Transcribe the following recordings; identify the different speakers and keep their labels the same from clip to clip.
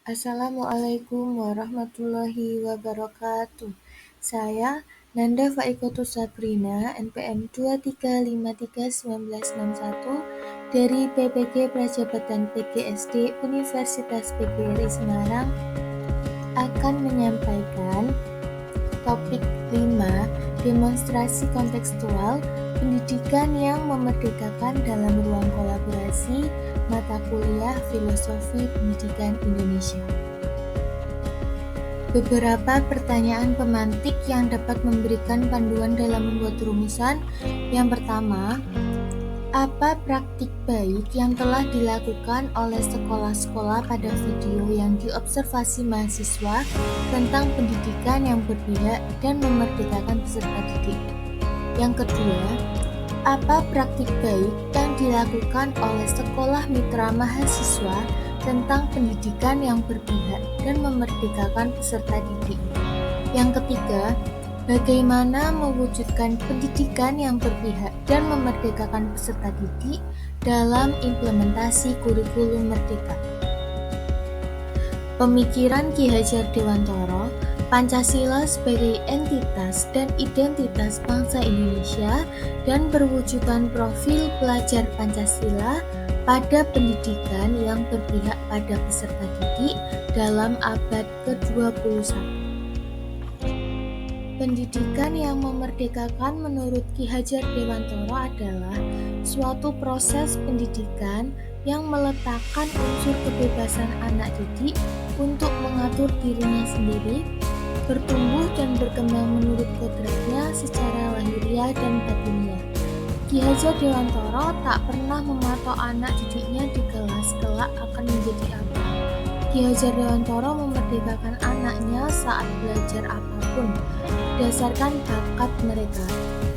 Speaker 1: Assalamualaikum warahmatullahi wabarakatuh. Saya Nanda Faikotus Sabrina, NPM 23531961 dari PPG Prajabatan PGSD Universitas PGRI Semarang akan menyampaikan topik 5, demonstrasi kontekstual pendidikan yang memerdekakan dalam ruang kolaborasi mata kuliah Filosofi Pendidikan Indonesia. Beberapa pertanyaan pemantik yang dapat memberikan panduan dalam membuat rumusan. Yang pertama, apa praktik baik yang telah dilakukan oleh sekolah-sekolah pada video yang diobservasi mahasiswa tentang pendidikan yang berpihak dan memerdekakan peserta didik? Yang kedua, apa praktik baik yang dilakukan oleh sekolah mitra mahasiswa tentang pendidikan yang berpihak dan memerdekakan peserta didik? Yang ketiga, bagaimana mewujudkan pendidikan yang berpihak dan memerdekakan peserta didik dalam implementasi kurikulum merdeka? Pemikiran Ki Hajar Dewantara, Pancasila sebagai entitas dan identitas bangsa Indonesia dan perwujudan profil pelajar Pancasila pada pendidikan yang berpihak pada peserta didik dalam abad ke-21. Pendidikan yang memerdekakan menurut Ki Hajar Dewantara adalah suatu proses pendidikan yang meletakkan unsur kebebasan anak didik untuk mengatur dirinya sendiri, bertumbuh dan berkembang menurut kodratnya secara lahiriah dan batiniah. Ki Hajar Dewantara tak pernah mematok anak didiknya di kelas kelak akan menjadi apa. Ki Hajar Dewantara memerdekakan anaknya saat belajar apapun, berdasarkan bakat mereka.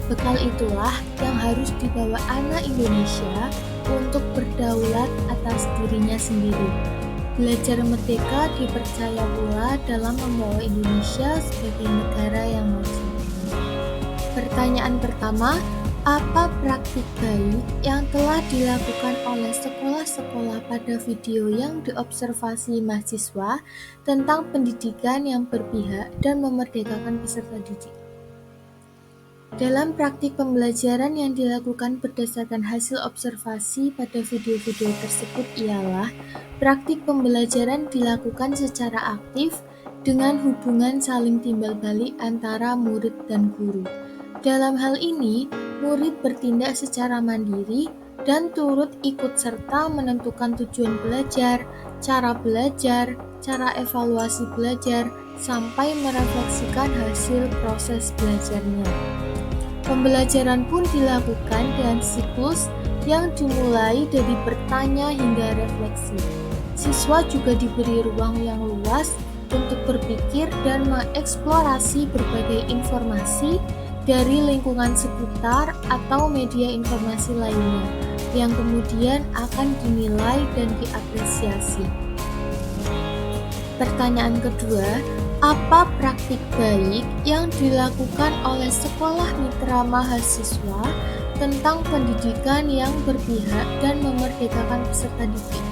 Speaker 1: Bekal itulah yang harus dibawa anak Indonesia untuk berdaulat atas dirinya sendiri. Belajar merdeka dipercaya pula dalam membawa Indonesia sebagai negara yang maju. Pertanyaan pertama, apa praktik baik yang telah dilakukan oleh sekolah-sekolah pada video yang diobservasi mahasiswa tentang pendidikan yang berpihak dan memerdekakan peserta didik? Dalam praktik pembelajaran yang dilakukan berdasarkan hasil observasi pada video-video tersebut ialah praktik pembelajaran dilakukan secara aktif dengan hubungan saling timbal balik antara murid dan guru. Dalam hal ini, murid bertindak secara mandiri dan turut ikut serta menentukan tujuan belajar, cara evaluasi belajar, sampai merefleksikan hasil proses belajarnya. Pembelajaran pun dilakukan dengan siklus yang dimulai dari bertanya hingga refleksi. Siswa juga diberi ruang yang luas untuk berpikir dan mengeksplorasi berbagai informasi dari lingkungan sekitar atau media informasi lainnya yang kemudian akan dinilai dan diapresiasi. Pertanyaan kedua, apa praktik baik yang dilakukan oleh sekolah mitra mahasiswa tentang pendidikan yang berpihak dan memerdekakan peserta didik?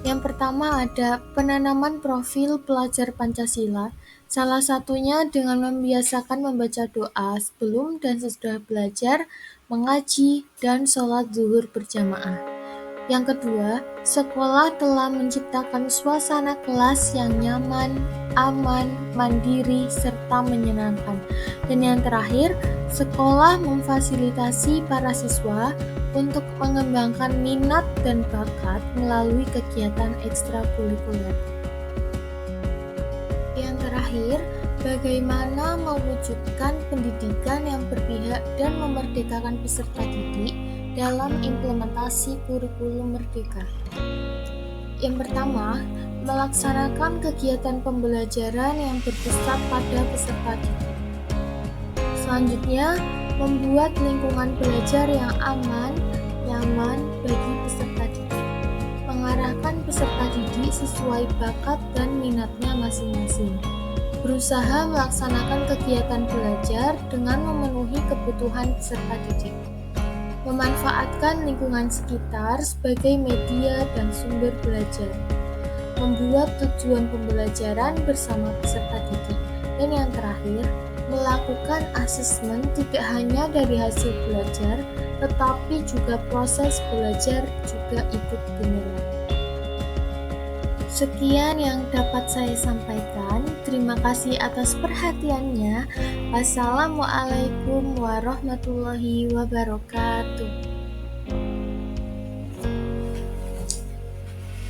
Speaker 1: Yang pertama ada penanaman profil pelajar Pancasila, salah satunya dengan membiasakan membaca doa sebelum dan sesudah belajar, mengaji, dan sholat zuhur berjamaah. Yang kedua, sekolah telah menciptakan suasana kelas yang nyaman, aman, mandiri, serta menyenangkan. Dan yang terakhir, sekolah memfasilitasi para siswa untuk mengembangkan minat dan bakat melalui kegiatan ekstrakurikuler. Yang terakhir, bagaimana mewujudkan pendidikan yang berpihak dan memerdekakan peserta didik dalam implementasi kurikulum merdeka? Yang pertama, melaksanakan kegiatan pembelajaran yang berpusat pada peserta didik. Selanjutnya, membuat lingkungan belajar yang aman, nyaman bagi peserta didik. Mengarahkan peserta didik sesuai bakat dan minatnya masing-masing. Berusaha melaksanakan kegiatan belajar dengan memenuhi kebutuhan peserta didik. Memanfaatkan lingkungan sekitar sebagai media dan sumber belajar. membuat tujuan pembelajaran bersama peserta didik. Dan yang terakhir, melakukan asesmen tidak hanya dari hasil belajar, tetapi juga proses belajar juga ikut dinilai. Sekian yang dapat saya sampaikan. Terima kasih atas perhatiannya. Wassalamualaikum warahmatullahi wabarakatuh.